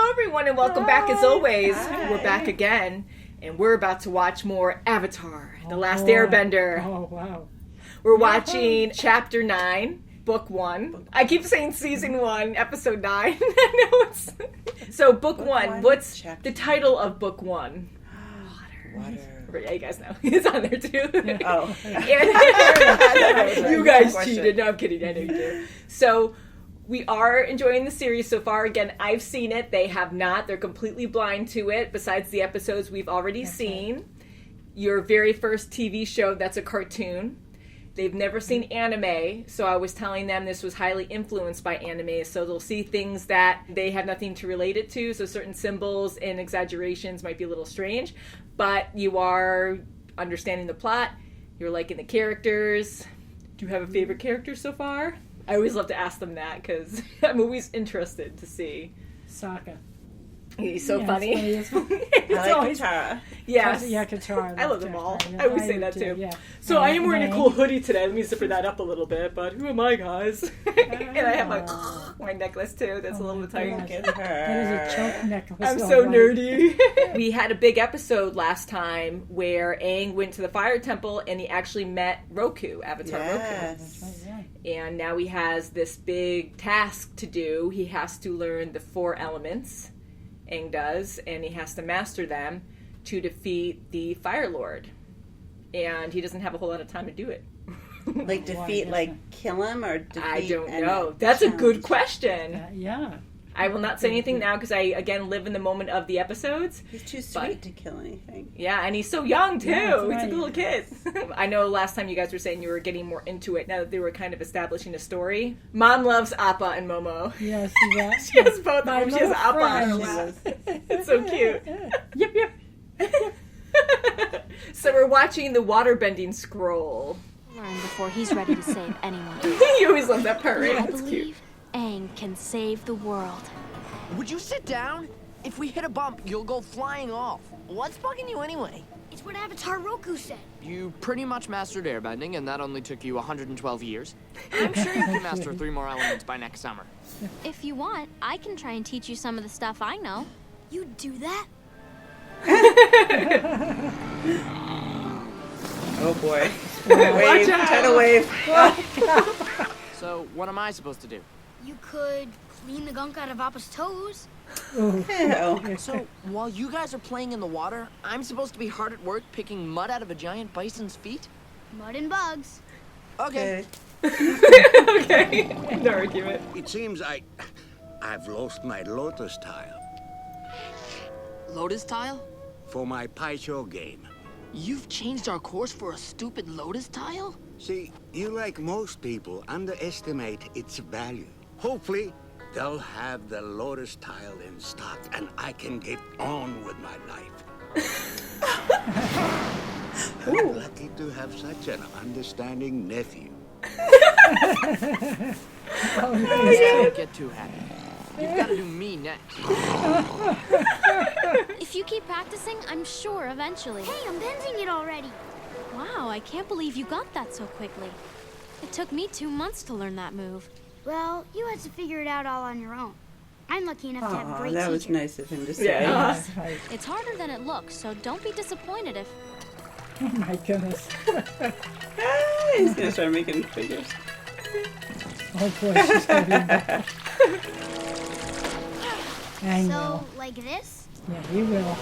Hello, everyone, and welcome back as always. Hi. We're back again, and we're about to watch more Avatar, The Last Airbender. Oh, wow. We're watching Chapter 9, Book 1. I keep saying Season 1, Episode 9. I know it's... So, Book 1, what's the title of Book 1? Water. Yeah, you guys know. It's on there, too. Oh. You guys cheated. No, I'm kidding. I know you do. So... we are enjoying the series so far. Again, I've seen it. They have not. They're completely blind to it, besides the episodes we've already seen. Right. Your very first TV show, that's a cartoon. They've never seen anime, so I was telling them this was highly influenced by anime, so they'll see things that they have nothing to relate it to, so certain symbols and exaggerations might be a little strange, but you are understanding the plot, you're liking the characters. Do you have a favorite character so far? I always love to ask them that because I'm always interested to see. Sokka. He's so funny. It's always Katara. Yes. Yeah, Katara. I love them all. I always say that too. Yeah. So I am wearing a cool hoodie today. Let me zipper that up a little bit. But who am I, guys? And I have my necklace too. That's a little bit tight. Look at her. That is a choke necklace. I'm so nerdy. We had a big episode last time where Aang went to the fire temple and he actually met Roku, Avatar Roku. That's right, yeah. And now he has this big task to do. He has to learn the 4 elements, Aang does, and he has to master them to defeat the Fire Lord. And he doesn't have a whole lot of time to do it. Like defeat, like kill him, or defeat? I don't know. That's a good question. Yeah. I will not say anything now because I, again, live in the moment of the episodes. He's too sweet to kill anything. Yeah, and he's so young, too. Yeah, He's right. a little kid. I know last time you guys were saying you were getting more into it now that they were kind of establishing a story. Mom loves Appa and Momo. Yes, yeah. She has both of them. She has little Appa on her friends. lap. It's so cute. Yep. So we're watching the Waterbending scroll. Learn before he's ready to save anyone. You always love that part, right? I That's cute. believe Aang can save the world. Would you sit down? If we hit a bump, you'll go flying off. What's bugging you anyway? It's what Avatar Roku said. You pretty much mastered airbending, and that only took you 112 years. I'm sure you can master 3 more elements by next summer. If you want, I can try and teach you some of the stuff I know. You'd do that? Oh boy. Wave. Try to wave. So, what am I supposed to do? You could clean the gunk out of Appa's toes. Ew. So, while you guys are playing in the water, I'm supposed to be hard at work picking mud out of a giant bison's feet? Mud and bugs. Okay. Okay. No argument. It seems I've lost my lotus tile Lotus tile? for my Paicho game. You've changed our course for a stupid lotus tile? See, you, like most people, underestimate its value. Hopefully, they'll have the lotus tile in stock and I can get on with my life. I'm lucky to have such an understanding nephew. Don't get too happy. You've got to do me next. If you keep practicing, I'm sure eventually. Hey, I'm bending it already. Wow, I can't believe you got that so quickly. It took me 2 months to learn that move. Well, you had to figure it out all on your own. I'm lucky enough to have Aw, great that was teachers. nice of him to say. Yeah. That's right. It's harder than it looks, so don't be disappointed if... Oh my goodness. He's gonna start making figures. Oh boy, she's gonna be back. I know. So, like this? Yeah, he will.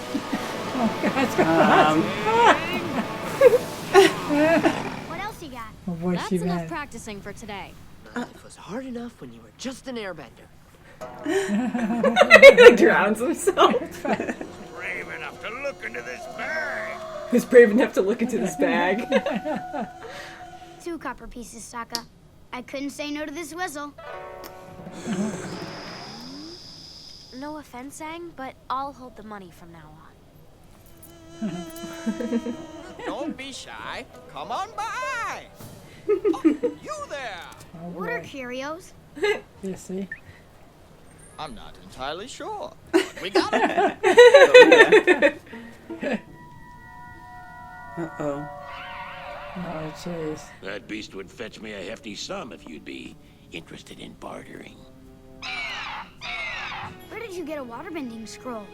Oh God, What else you got? oh boy, That's she enough mad. practicing for today. Life was hard enough when you were just an airbender. He like drowns himself. Brave enough to look into this bag. Who's brave enough to look into this bag? 2 copper pieces, Sokka. I couldn't say no to this whistle. No offense, Aang, but I'll hold the money from now on. Don't be shy. Come on by. Oh, you there. Oh What are boy. curios? You see? I'm not entirely sure. But we got it. Uh-oh. Oh jeez. That beast would fetch me a hefty sum if you'd be interested in bartering. Where did you get a waterbending scroll?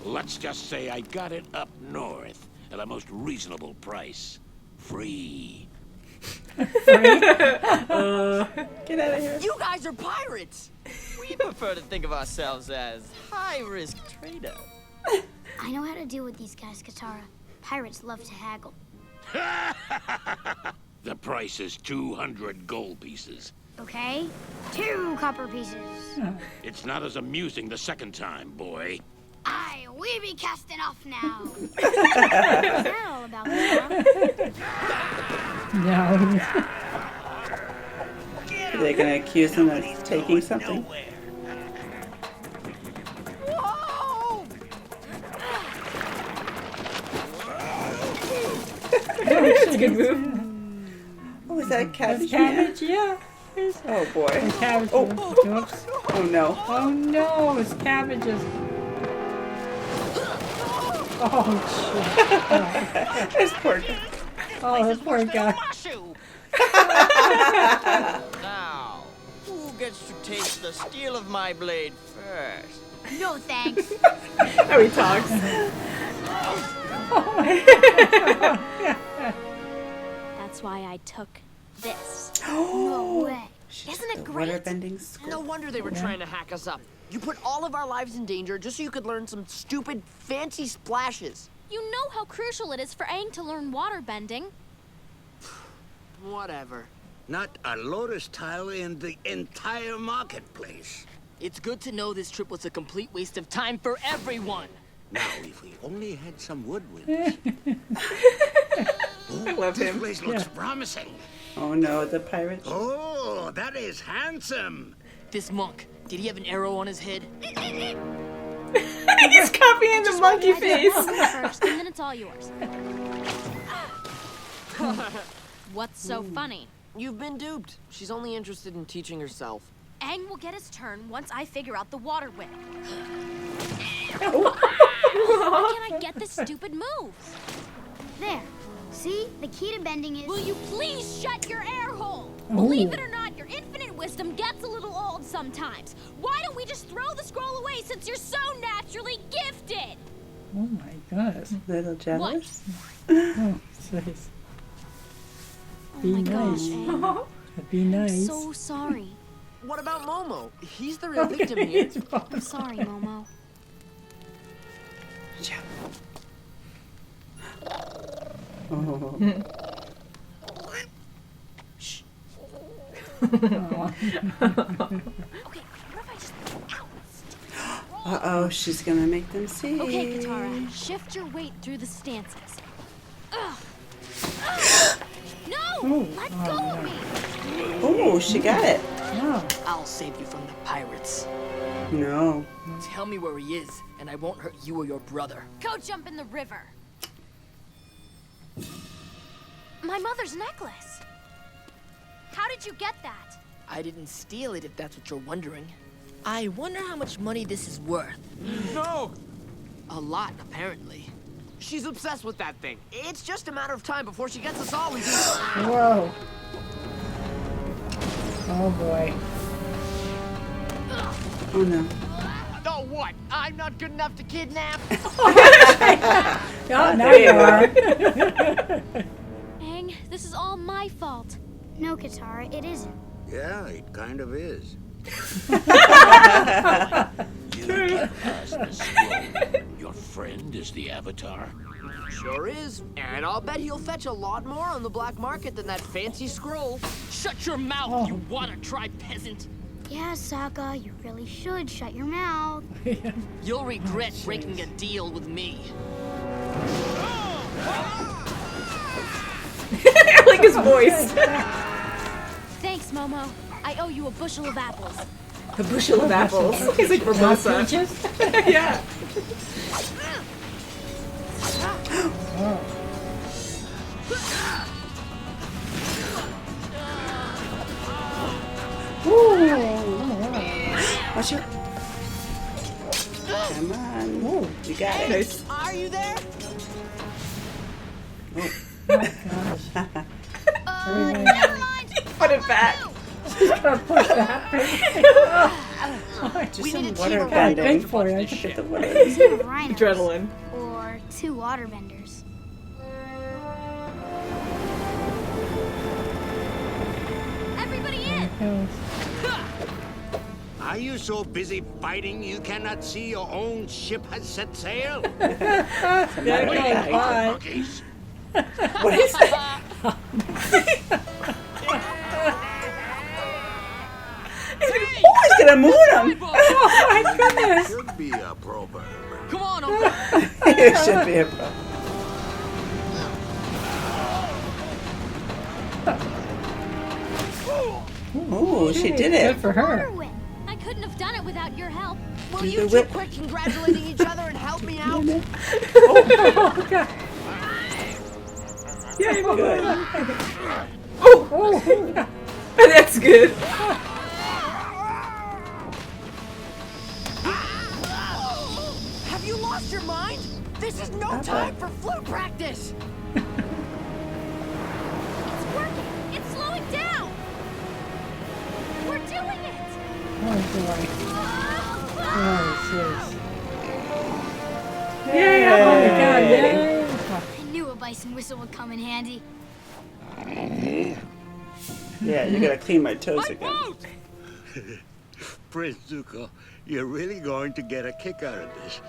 Let's just say I got it up north at a most reasonable price. Free. Get out of here. You guys are pirates! We prefer to think of ourselves as high-risk traders. I know how to deal with these guys, Katara. Pirates love to haggle. The price is 200 gold pieces. Okay? 2 copper pieces. It's not as amusing the second time, boy. Aye, we be casting off now. What's that all about, Katara? No. Are they going to accuse him of taking something? Whoa! That's a good move. Oh, is that a cabbage? Cabbage, yeah. Oh boy. Cabbage. Oh. Oops. Oh no. Oh no, it's cabbages. Oh shit. This poor guy. Oh, this poor guy. Now, who gets to taste the steel of my blade first? No thanks. How he talks. That's why I took this. No way. Isn't it great? Waterbending No school. wonder they were trying to hack us up. You put all of our lives in danger just so you could learn some stupid, fancy splashes. You know how crucial it is for Aang to learn waterbending. Whatever. Not a lotus tile in the entire marketplace. It's good to know this trip was a complete waste of time for everyone. Now, if we only had some woodwinds. I love This him. place looks promising. Oh no, the pirate. Oh, that is handsome. This monk, did he have an arrow on his head? He's copying the monkey face. First, and then it's all yours. What's so funny? You've been duped. She's only interested in teaching herself. Aang will get his turn once I figure out the water whip. Oh. Why can't I get this stupid move? There. See? The key to bending is... Will you please shut your air hole? Believe it or not, your infinite wisdom gets a little old sometimes. Why don't we just throw the scroll away since you're so naturally gifted? Oh my goodness. Little jealous. Oh, jeez. Oh Be my nice. gosh, Aang. Be nice. I'm so sorry. What about Momo? He's the real victim here. I'm sorry, Momo. Oh. Shh. Okay, what if I just... Ow! Uh-oh, she's gonna make them see. Okay, Katara, shift your weight through the stances. Ugh. No! Let go of me! Oh, she got it. Oh, I'll save you from the pirates. No. Tell me where he is, and I won't hurt you or your brother. Go jump in the river. My mother's necklace. How did you get that? I didn't steal it, if that's what you're wondering. I wonder how much money this is worth. No! A lot, apparently. She's obsessed with that thing. It's just a matter of time before she gets us all into... whoa. Oh boy. Oh no. Oh, what? I'm not good enough to kidnap? Oh, now you are. Aang, this is all my fault. No, Katara, it isn't. Yeah, it kind of is. You give us the scroll. Your friend is the Avatar. Sure is. And I'll bet he'll fetch a lot more on the black market than that fancy scroll. Shut your mouth, you wanna-try peasant! Yeah, Sokka, you really should shut your mouth. You'll regret breaking a deal with me. I like his voice. Thanks, Momo. I owe you a bushel of apples. A bushel of apples. He's like Barbosa. Yeah. Watch out. Come on. You got it. Nice. Are you there? Never mind. Put it back. Gotta push that. Do We some need a team water of Good bending. for you. Get the water. Two rhinos. Adrenaline. Or 2 waterbenders. Everybody in! Goes. Are you so busy fighting you cannot see your own ship has set sail? There goes bye. Monkeys. What is that? Oh, he's gonna moon him. Oh my goodness. Should be a proverb. Come on, Uncle. It should be a problem. Ooh, she did Good it. for her. Win. I couldn't have done it without your help. Will Do you the two whip. quit congratulating each other and help me out? Oh, God. Yeah, good. Oh, That's good. Have you lost your mind? This is no time for flute practice. It's working! It's slowing down! We're doing it! oh boy. Oh, jeez. Yay! Oh my God, yay. I knew a bison whistle would come in handy. Yeah, you gotta clean my toes again. Prince Zuko, you're really going to get a kick out of this.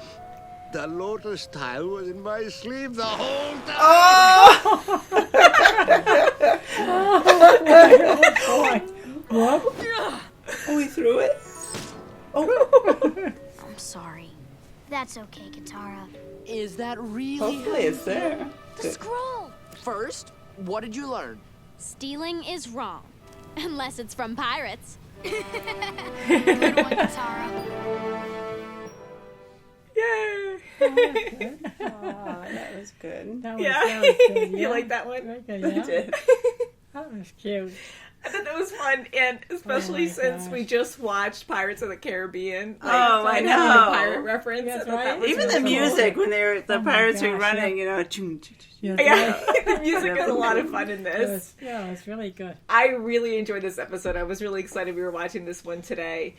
The lotus tile was in my sleeve the whole time. Boy. Whoop. Oh, he threw it? Oh. I'm sorry. That's okay, Katara. Is that really Hopefully it's there. The scroll! First, what did you learn? Stealing is wrong. Unless it's from pirates. Good one, Katara. Yay! Aw, that was good. That was, Yeah. that was good. You Yeah. like that one? Okay, I yeah. did. That was cute. I thought that was fun, and especially Oh my since gosh. we just watched Pirates of the Caribbean. Oh, I so know. A pirate reference. That's I thought that right. was Even the really cool. music when they were the Oh my pirates were gosh, running, yeah. you know. Yeah, Yeah, the music has a lot of fun in this. yeah, it's really good. I really enjoyed this episode. I was really excited we were watching this one today.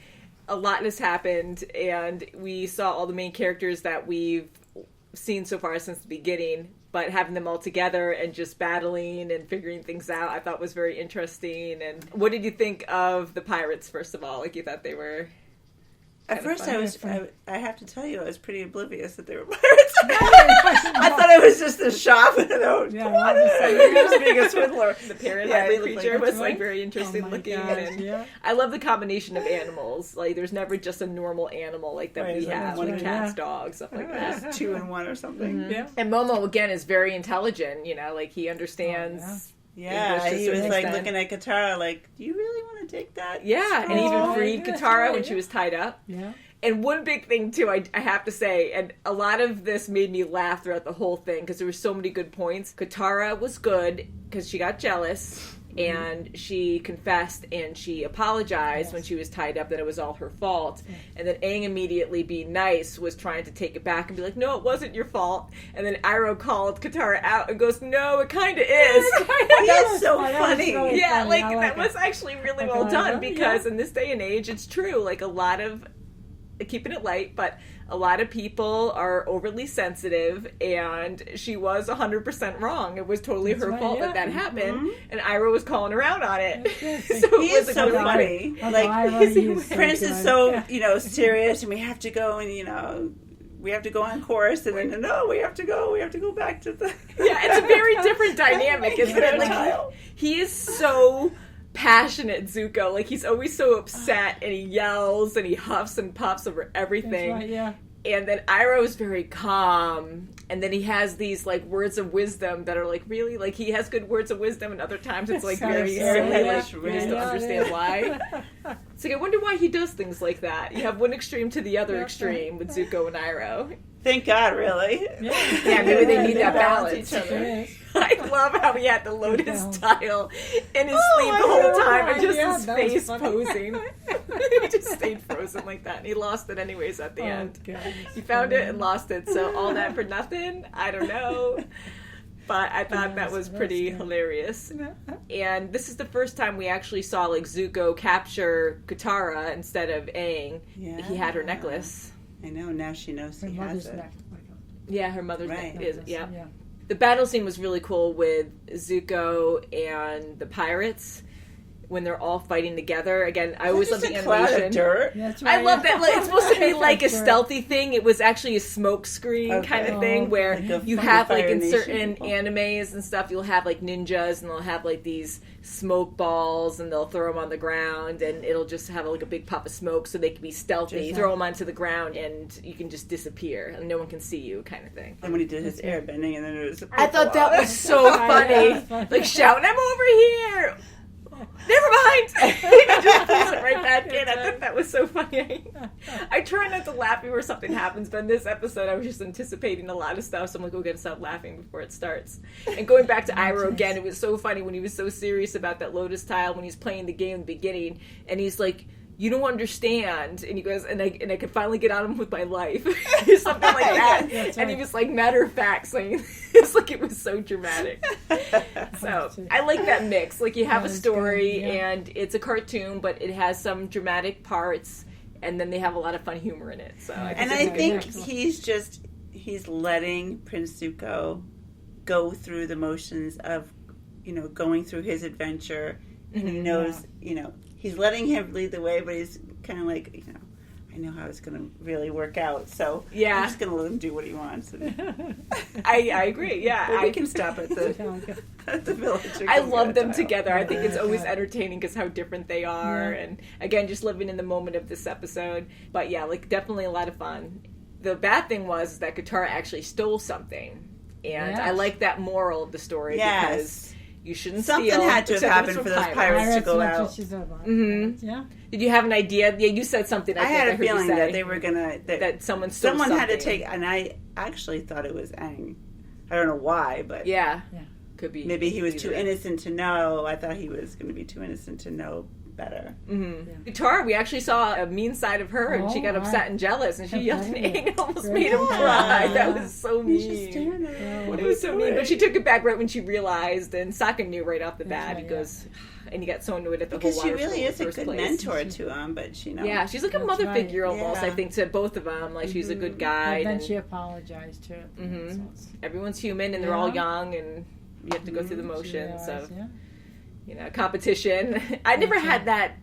A lot has happened, and we saw all the main characters that we've seen so far since the beginning, but having them all together and just battling and figuring things out, I thought was very interesting. And what did you think of the pirates, first of all? Like, you thought they were... At Kinda first, fun. I have to tell you, I was pretty oblivious that they were pirates. I thought it was just a shop. And Yeah, what? obviously. You're just being a swindler. The parrot Yeah, hybrid it looked creature like- was like very interesting Oh my looking, gosh, and yeah. I love the combination of animals. Like, there's never just a normal animal like that Right, we so have, that's like right, cats, yeah. dogs, stuff like that. 2 in 1 or something. Yeah. And Momo again is very intelligent. You know, like he understands. Yeah, English to he a was certain like extent. looking at Katara like, do you really want to take that? Yeah, and even Oh, freed that's Katara when right. she was tied up. Yeah. And one big thing too, I have to say, and a lot of this made me laugh throughout the whole thing because there were so many good points. Katara was good because she got jealous and she confessed and she apologized when she was tied up that it was all her fault. And then Aang immediately, being nice, was trying to take it back and be like, no, it wasn't your fault. And then Iroh called Katara out and goes, no, it kind of is. That's so That was funny. really Yeah, funny. like, I that it. was actually really Like, well I done love it, because yeah. in this day and age, it's true. Like, a lot of, keeping it light, but a lot of people are overly sensitive, and she was 100% wrong. It was totally That's her right, fault yeah. that happened, and Iroh was calling her out on it. Yes, So yes. it He was is so really funny. Although Like, I really use so Prince is good. so, Yeah. you know, serious, and we have to go and, you know, we have to go on course, and then, no, we have to go back to the... Yeah, it's a very different dynamic, isn't it? Like, Child. he is so passionate, Zuko. Like, he's always so upset, and he yells, and he huffs and puffs over everything. That's right, yeah. And then Iroh is very calm, and then he has these, like, words of wisdom that are, like, really, like, he has good words of wisdom, and other times it's, like, So very silly, silly, yeah. like, we just don't Yeah, understand yeah. why. It's like, I wonder why he does things like that. You have one extreme to the other extreme with Zuko and Iroh. Thank God, really. Yeah, maybe they need that balance. each other. It is. I love how he had the lotus balance. tile in his Oh, sleeve I the whole know. time, and just Yeah, his that was face funny. posing. He just stayed frozen like that, and he lost it anyways at the Oh, end. goodness. He found it and lost it, so all that for nothing? I don't know. But I thought that was pretty hilarious. And this is the first time we actually saw like Zuko capture Katara instead of Aang. Yeah. He had her necklace. I know, now she knows he has it. Yeah, her mother's necklace. Yeah. Yeah. The battle scene was really cool with Zuko and the pirates when they're all fighting together. Again, I always love the animation. Dirt. That's right. I love that. Like, it's supposed to be like a Sure. stealthy thing. It was actually a smoke screen kind of thing where Like a you have like Fire in Nation certain people. animes and stuff, you'll have like ninjas and they'll have like these smoke balls and they'll throw them on the ground and it'll just have like a big puff of smoke so they can be stealthy. Just throw them onto the ground and you can just disappear and no one can see you, kind of thing. And when he did his airbending, and then it was. I thought that was so funny. Like shouting, "I'm over here." Never mind. He just plays it right back in. I thought that was so funny. I try not to laugh before something happens, but in this episode, I was just anticipating a lot of stuff. So I'm like, "Oh, gotta stop laughing before it starts." And going back to Iroh again, it was so funny when he was so serious about that Lotus tile when he's playing the game in the beginning, and he's like, "You don't understand," and he goes, and I could finally get on him with my life, something like that. That's And he right. was like matter of fact saying, it's like it was so dramatic. So I like that mix. Like you have a That's story good, yeah. and it's a cartoon, but it has some dramatic parts, and then they have a lot of fun humor in it. So And it's I a good think mix. he's letting Prince Zuko go through the motions of, going through his adventure, and he knows, he's letting him lead the way, but he's kind of like, I know how it's going to really work out, so Yeah. I'm just going to let him do what he wants. And I agree. Yeah, we can stop at the village. and I go love get a them tile. together. I think it's always entertaining because how different they are, and again, just living in the moment of this episode. But yeah, like definitely a lot of fun. The bad thing was that Katara actually stole something, and I Yes. like that moral of the story Yes. because you shouldn't Something steal. had to have except if happened it's for from those pirates to go out. Mm-hmm. Yeah. Did you have an idea? Yeah, you said something. I think had a heard you feeling say, that they were gonna that someone stole someone had to something. take, and I actually thought it was Aang. I don't know why, but Yeah, Yeah. could be. maybe he was either. too innocent to know. I thought he was going to be too innocent to know better. Katara, we actually saw a mean side of her, and she got upset and jealous, and she yelled at Aang and almost made him cry. That was so mean. It was so mean, but she took it back right when she realized, and Sokka knew right off the bat. He goes, and he got so annoyed at the Because whole she waterfall really in is the a first good place. mentor to him, but she knows. Yeah, she's like a That's mother right. figure almost, Yeah. I think, to both of them. Like, she's a good guide. And then and she apologized to it. So everyone's human, and they're all Yeah. young, and you have to go through the motions of, yeah. competition. I never had that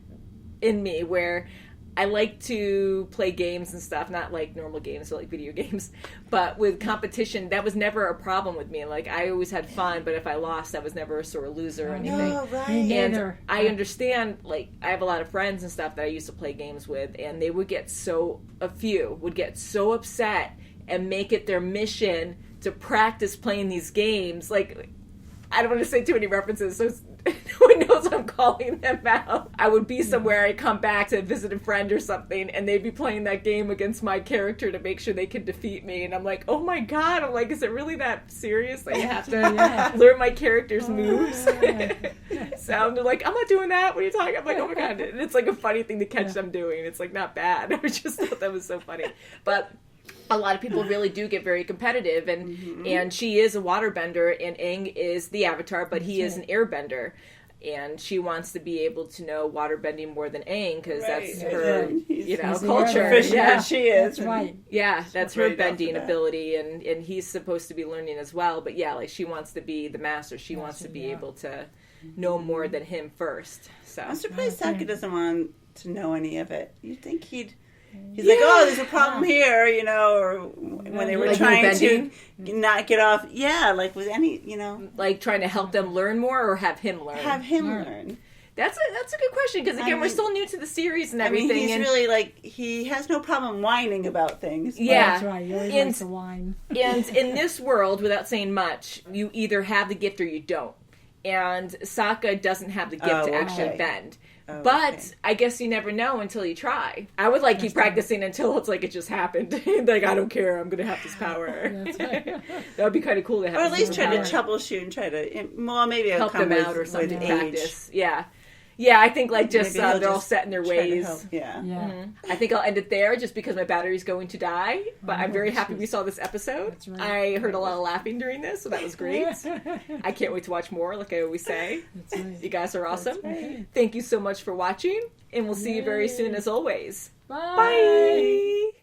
in me where I like to play games and stuff, not like normal games, so like video games, but with competition, that was never a problem with me. Like, I always had fun, but if I lost, I was never a sore loser or anything. No, right. Me And neither. I understand, like, I have a lot of friends and stuff that I used to play games with, and they would get a few would get so upset and make it their mission to practice playing these games. Like, I don't want to say too many references, so no one knows I'm calling them out. I would be somewhere, I'd come back to visit a friend or something, and they'd be playing that game against my character to make sure they could defeat me. And I'm like, oh my god, I'm like, is it really that serious that you have to learn my character's moves? So they're like, I'm not doing that. What are you talking about? I'm like, oh my god. And it's like a funny thing to catch them doing. It's like not bad. I just thought that was so funny. But a lot of people really do get very competitive, and she is a waterbender, and Aang is the Avatar, but he is an airbender, and she wants to be able to know waterbending more than Aang because that's her, He's culture. proficient Yeah, as she is. That's right. yeah, that's her right off the bending bat. ability, and he's supposed to be learning as well. But yeah, like she wants to be the master. She wants to be able to know more than him first. So I'm surprised Sokka doesn't want to know any of it. You'd think he's like, oh, there's a problem here, or when they were Like trying to bending? not get off. Yeah, like with any, like trying to help them learn more or have him learn. have him learn. That's a good question because again, we're still new to the series and everything. he's and, really like, he has no problem whining about things. but- yeah, That's right. You always And- like to whine. and in this world, without saying much, you either have the gift or you don't. And Sokka doesn't have the gift to actually okay. bend. Oh, But okay. I guess you never know until you try. I would like keep practicing until it's like it just happened. Like, I don't care, I'm going to have this power. That's right. That would be kind of cool to have. Or at this least try to superpower. troubleshoot and try to, well, maybe it'll Help come them with, out or something. with age. Practice. Yeah. Yeah, I think like just Maybe he'll they're all just set in their try to ways. help. Yeah. Yeah. I think I'll end it there just because my battery's going to die. But I'm very happy we saw this episode. That's right. I heard a lot of laughing during this, so that was great. I can't wait to watch more, like I always say. That's right. You guys are awesome. right. Thank you so much for watching, and we'll see you very soon as always. Bye. Bye!